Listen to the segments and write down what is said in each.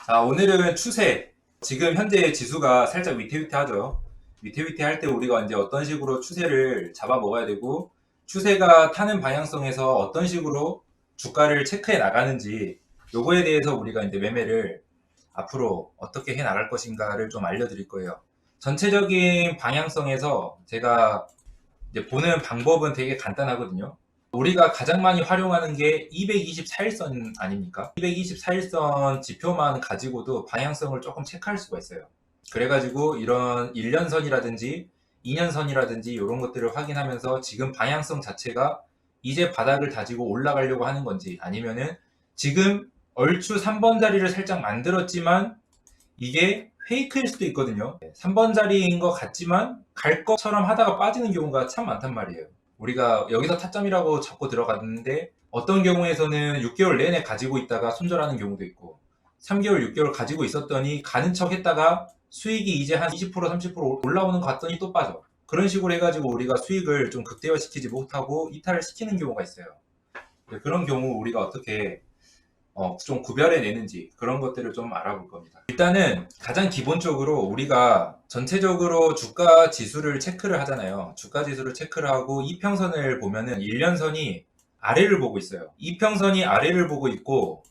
자, 오늘은 추세. 지금 현재 지수가 살짝 위태위태하죠. 위태위태할 때 우리가 이제 어떤 식으로 추세를 잡아 먹어야 되고, 추세가 타는 방향성에서 어떤 식으로 주가를 체크해 나가는지, 요거에 대해서 우리가 이제 매매를 앞으로 어떻게 해 나갈 것인가를 좀 알려드릴 거예요. 전체적인 방향성에서 제가 이제 보는 방법은 되게 간단하거든요. 우리가 가장 많이 활용하는 게 224일선 아닙니까? 224일선 지표만 가지고도 방향성을 조금 체크할 수가 있어요. 그래가지고 이런 1년선이라든지 2년선이라든지 이런 것들을 확인하면서 지금 방향성 자체가 이제 바닥을 다지고 올라가려고 하는 건지, 아니면은 지금 얼추 3번 자리를 살짝 만들었지만 이게 페이크일 수도 있거든요. 3번 자리인 것 같지만 갈 것처럼 하다가 빠지는 경우가 참 많단 말이에요. 우리가 여기서 타점이라고 잡고 들어갔는데 어떤 경우에서는 6개월 내내 가지고 있다가 손절하는 경우도 있고, 3개월, 6개월 가지고 있었더니 가는 척 했다가 수익이 이제 한 20%, 30% 올라오는 것 같더니 또 빠져. 그런 식으로 해가지고 우리가 수익을 좀 극대화시키지 못하고 이탈을 시키는 경우가 있어요. 그런 경우 우리가 어떻게 좀 구별해내는지, 그런 것들을 좀 알아볼 겁니다. 일단은 가장 기본적으로 우리가 전체적으로 주가 지수를 체크를 하잖아요. 주가 지수를 체크를 하고 이평선을 보면은 1년선이 아래를 보고 있어요. 이평선이 아래를 보고 있고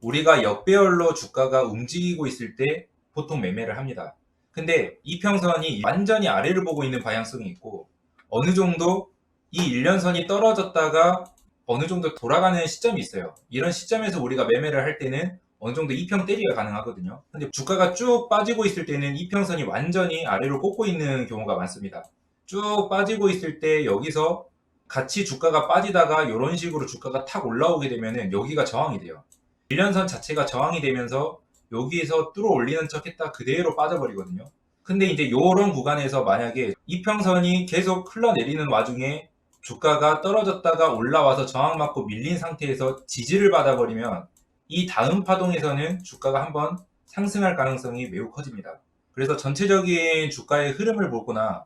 우리가 역배열로 주가가 움직이고 있을 때 보통 매매를 합니다. 근데 이평선이 완전히 아래를 보고 있는 방향성이 있고, 어느 정도 이 1년선이 떨어졌다가 어느 정도 돌아가는 시점이 있어요. 이런 시점에서 우리가 매매를 할 때는 어느 정도 이평 대리가 가능하거든요. 근데 주가가 쭉 빠지고 있을 때는 이평선이 완전히 아래로 꽂고 있는 경우가 많습니다. 쭉 빠지고 있을 때 여기서 같이 주가가 빠지다가 이런 식으로 주가가 탁 올라오게 되면은 여기가 저항이 돼요. 1년선 자체가 저항이 되면서 여기서 뚫어 올리는 척 했다 그대로 빠져버리거든요. 근데 이제 요런 구간에서 만약에 이평선이 계속 흘러내리는 와중에 주가가 떨어졌다가 올라와서 저항 맞고 밀린 상태에서 지지를 받아버리면 이 다음 파동에서는 주가가 한번 상승할 가능성이 매우 커집니다. 그래서 전체적인 주가의 흐름을 보거나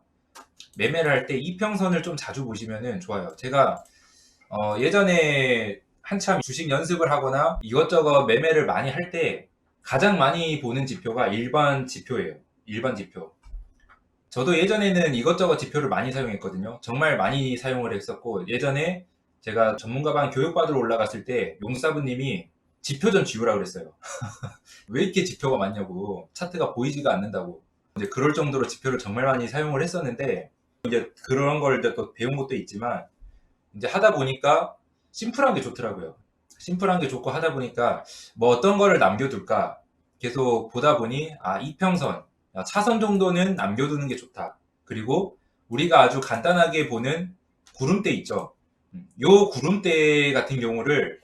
매매를 할 때 이평선을 좀 자주 보시면 좋아요. 제가 예전에 한참 주식 연습을 하거나 이것저것 매매를 많이 할 때 가장 많이 보는 지표가 일반 지표예요. 일반 지표. 저도 예전에는 이것저것 지표를 많이 사용했거든요. 정말 많이 사용을 했었고, 예전에 제가 전문가반 교육받으러 올라갔을 때 용사부님이 지표 좀 지우라 그랬어요. 왜 이렇게 지표가 많냐고, 차트가 보이지가 않는다고. 이제 그럴 정도로 지표를 정말 많이 사용을 했었는데, 이제 그런 걸 이제 또 배운 것도 있지만, 이제 하다 보니까 심플한 게 좋더라고요. 심플한 게 좋고 하다 보니까 뭐 어떤 거를 남겨둘까 계속 보다 보니, 이평선, 차선 정도는 남겨두는 게 좋다. 그리고 우리가 아주 간단하게 보는 구름대 있죠. 요 구름대 같은 경우를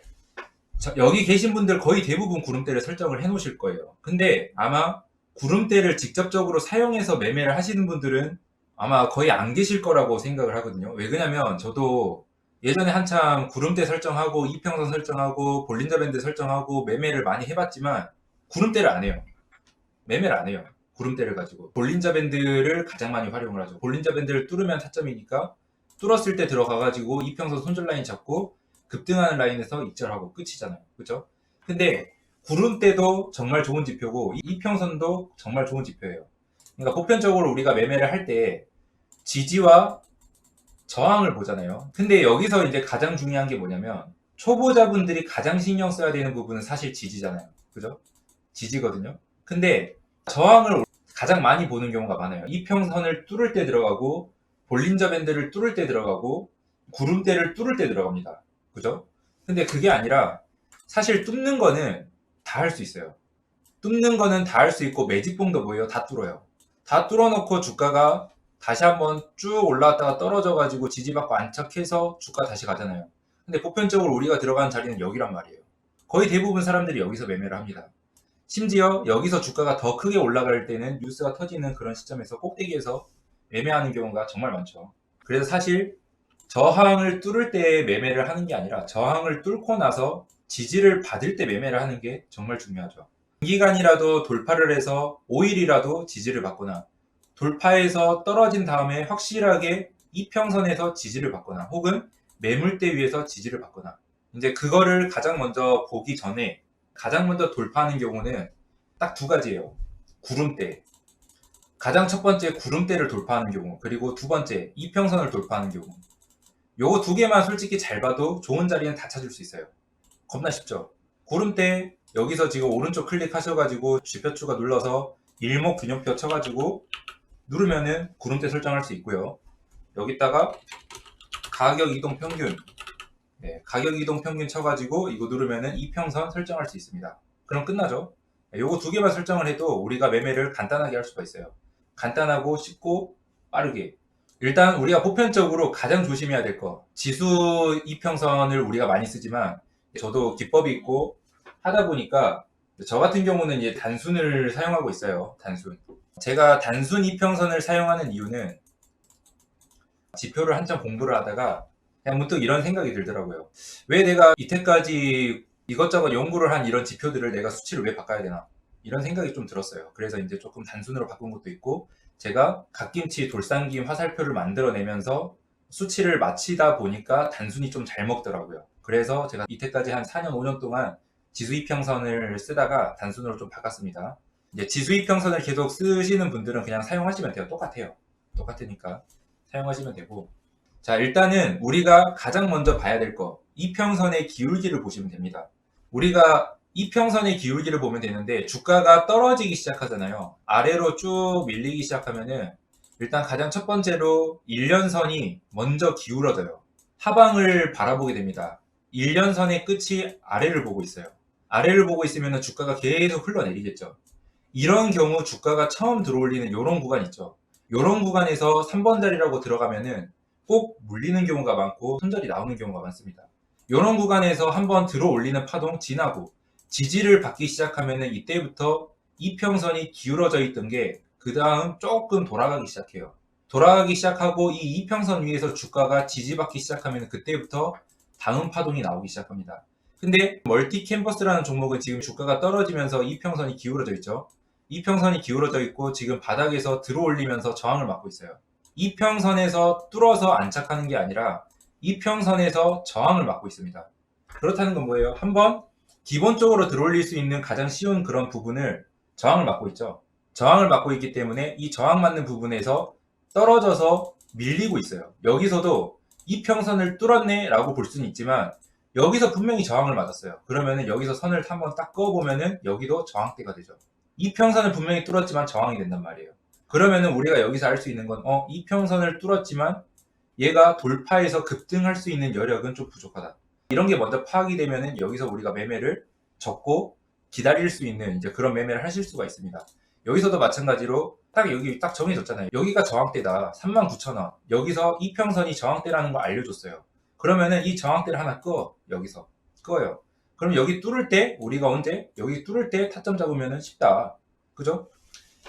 여기 계신 분들 거의 대부분 구름대를 설정을 해 놓으실 거예요. 근데 아마 구름대를 직접적으로 사용해서 매매를 하시는 분들은 아마 거의 안 계실 거라고 생각을 하거든요. 왜 그러냐면 저도 예전에 한참 구름대 설정하고 이평선 설정하고 볼린저 밴드 설정하고 매매를 많이 해봤지만 구름대를 안 해요. 매매를 안 해요. 구름대를 가지고 볼린저 밴드를 가장 많이 활용을 하죠. 볼린저 밴드를 뚫으면 타점이니까 뚫었을 때 들어가가지고 이평선 손절 라인 잡고 급등하는 라인에서 익절하고 끝이잖아요. 그죠? 근데 구름대도 정말 좋은 지표고 이평선도 정말 좋은 지표예요. 그러니까 보편적으로 우리가 매매를 할 때 지지와 저항을 보잖아요. 근데 여기서 이제 가장 중요한 게 뭐냐면 초보자분들이 가장 신경 써야 되는 부분은 사실 지지잖아요. 그죠? 지지거든요. 근데 저항을 가장 많이 보는 경우가 많아요. 이평선을 뚫을 때 들어가고 볼린저 밴드를 뚫을 때 들어가고 구름대를 뚫을 때 들어갑니다. 그죠? 근데 그게 아니라 사실 뚫는 거는 다 할 수 있어요. 뚫는 거는 다 할 수 있고 매직봉도 뭐예요? 다 뚫어요. 다 뚫어놓고 주가가 다시 한번 쭉 올라왔다가 떨어져가지고 지지받고 안착해서 주가 다시 가잖아요. 근데 보편적으로 우리가 들어가는 자리는 여기란 말이에요. 거의 대부분 사람들이 여기서 매매를 합니다. 심지어 여기서 주가가 더 크게 올라갈 때는 뉴스가 터지는 그런 시점에서 꼭대기에서 매매하는 경우가 정말 많죠. 그래서 사실 저항을 뚫을 때 매매를 하는 게 아니라 저항을 뚫고 나서 지지를 받을 때 매매를 하는 게 정말 중요하죠. 단기간이라도 돌파를 해서 5일이라도 지지를 받거나 돌파해서 떨어진 다음에 확실하게 이평선에서 지지를 받거나 혹은 매물대 위에서 지지를 받거나, 이제 그거를 가장 먼저 보기 전에 가장 먼저 돌파하는 경우는 딱 두 가지예요. 구름대. 가장 첫 번째 구름대를 돌파하는 경우, 그리고 두 번째 이평선을 돌파하는 경우. 요거 두 개만 솔직히 잘 봐도 좋은 자리는 다 찾을 수 있어요. 겁나 쉽죠? 구름대, 여기서 지금 오른쪽 클릭하셔가지고 G표추가 눌러서 일목균형표 쳐가지고 누르면은 구름대 설정할 수 있고요. 여기다가 가격 이동 평균, 가격 이동 평균 쳐가지고 이거 누르면은 이평선 설정할 수 있습니다. 그럼 끝나죠? 요거 두 개만 설정을 해도 우리가 매매를 간단하게 할 수가 있어요. 간단하고 쉽고 빠르게. 일단 우리가 보편적으로 가장 조심해야 될 거, 지수 이평선을 우리가 많이 쓰지만 저도 기법이 있고 하다 보니까 저 같은 경우는 이제 단순을 사용하고 있어요. 단순. 제가 단순 이평선을 사용하는 이유는 지표를 한참 공부를 하다가 그냥 문득 이런 생각이 들더라고요. 왜 내가 이때까지 이것저것 연구를 한 이런 지표들을 내가 수치를 왜 바꿔야 되나? 이런 생각이 좀 들었어요. 그래서 이제 조금 단순으로 바꾼 것도 있고, 제가 갓김치 돌산김 화살표를 만들어내면서 수치를 맞히다 보니까 단순히 좀 잘 먹더라고요. 그래서 제가 이때까지 한 4년, 5년 동안 지수이평선을 쓰다가 단순으로 좀 바꿨습니다. 이제 지수이평선을 계속 쓰시는 분들은 그냥 사용하시면 돼요. 똑같아요. 똑같으니까 사용하시면 되고. 자, 일단은 우리가 가장 먼저 봐야 될 거, 이평선의 기울기를 보시면 됩니다. 우리가 이평선의 기울기를 보면 되는데, 주가가 떨어지기 시작하잖아요. 아래로 쭉 밀리기 시작하면은 일단 가장 첫 번째로 1년선이 먼저 기울어져요. 하방을 바라보게 됩니다. 1년선의 끝이 아래를 보고 있어요. 아래를 보고 있으면 주가가 계속 흘러내리겠죠. 이런 경우 주가가 처음 들어올리는 이런 구간 있죠. 이런 구간에서 3번 자리라고 들어가면은 꼭 물리는 경우가 많고 손절이 나오는 경우가 많습니다. 이런 구간에서 한번 들어올리는 파동 지나고 지지를 받기 시작하면은 이때부터 이평선이 기울어져 있던 게 그 다음 조금 돌아가기 시작해요. 돌아가기 시작하고 이 이평선 위에서 주가가 지지받기 시작하면 그때부터 다음 파동이 나오기 시작합니다. 근데 멀티 캔버스라는 종목은 지금 주가가 떨어지면서 이평선이 기울어져 있죠. 이평선이 기울어져 있고 지금 바닥에서 들어올리면서 저항을 맞고 있어요. 이평선에서 뚫어서 안착하는 게 아니라 이평선에서 저항을 맞고 있습니다. 그렇다는 건 뭐예요? 한번 기본적으로 들어올릴 수 있는 가장 쉬운 그런 부분을 저항을 맞고 있죠. 저항을 맞고 있기 때문에 이 저항 맞는 부분에서 떨어져서 밀리고 있어요. 여기서도 이평선을 뚫었네 라고 볼 수는 있지만 여기서 분명히 저항을 맞았어요. 그러면은 여기서 선을 한번 딱 그어보면은 여기도 저항대가 되죠. 이평선을 분명히 뚫었지만 저항이 된단 말이에요. 그러면은 우리가 여기서 알 수 있는 건 이평선을 뚫었지만 얘가 돌파해서 급등할 수 있는 여력은 좀 부족하다. 이런 게 먼저 파악이 되면은 여기서 우리가 매매를 접고 기다릴 수 있는 이제 그런 매매를 하실 수가 있습니다. 여기서도 마찬가지로 딱 여기 딱 정해졌잖아요. 여기가 저항대다. 39,000원. 여기서 이평선이 저항대라는 걸 알려줬어요. 그러면은 이 저항대를 하나 끄어. 여기서 끄어요. 그럼 여기 뚫을 때 우리가 언제? 여기 뚫을 때 타점 잡으면은 쉽다. 그죠?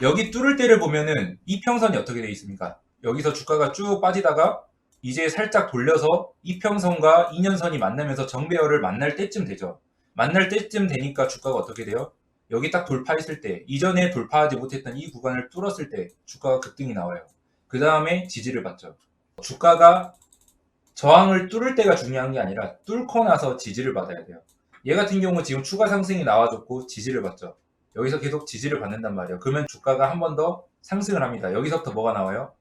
여기 뚫을 때를 보면은 이평선이 어떻게 되어 있습니까? 여기서 주가가 쭉 빠지다가 이제 살짝 돌려서 이평선과 2년선이 만나면서 정배열을 만날 때쯤 되죠. 만날 때쯤 되니까 주가가 어떻게 돼요? 여기 딱 돌파했을 때, 이전에 돌파하지 못했던 이 구간을 뚫었을 때 주가가 급등이 나와요. 그 다음에 지지를 받죠. 주가가 저항을 뚫을 때가 중요한 게 아니라 뚫고 나서 지지를 받아야 돼요. 얘 같은 경우 지금 추가 상승이 나와줬고 지지를 받죠. 여기서 계속 지지를 받는단 말이에요. 그러면 주가가 한 번 더 상승을 합니다. 여기서부터 뭐가 나와요?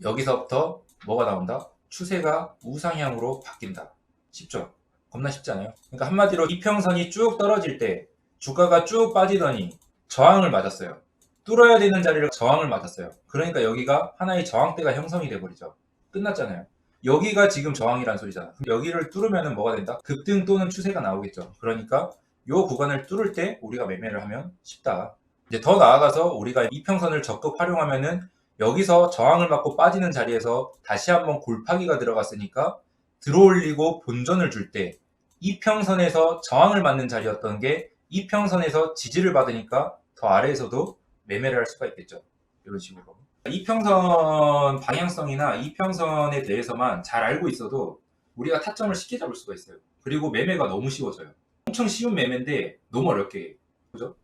여기서부터 뭐가 나온다? 추세가 우상향으로 바뀐다. 쉽죠? 겁나 쉽지 않아요? 그러니까 한마디로 이평선이 쭉 떨어질 때 주가가 쭉 빠지더니 저항을 맞았어요. 뚫어야 되는 자리를 저항을 맞았어요. 그러니까 여기가 하나의 저항대가 형성이 돼버리죠. 끝났잖아요. 여기가 지금 저항이란 소리잖아. 그럼 여기를 뚫으면 뭐가 된다? 급등 또는 추세가 나오겠죠. 그러니까 이 구간을 뚫을 때 우리가 매매를 하면 쉽다. 이제 더 나아가서 우리가 이평선을 적극 활용하면은 여기서 저항을 맞고 빠지는 자리에서 다시 한번 골파기가 들어갔으니까 들어올리고 본전을 줄 때 이평선에서 저항을 맞는 자리였던 게 이평선에서 지지를 받으니까 더 아래에서도 매매를 할 수가 있겠죠. 이런 식으로. 이평선 방향성이나 이평선에 대해서만 잘 알고 있어도 우리가 타점을 쉽게 잡을 수가 있어요. 그리고 매매가 너무 쉬워져요. 엄청 쉬운 매매인데 너무 어렵게 해요. 그죠?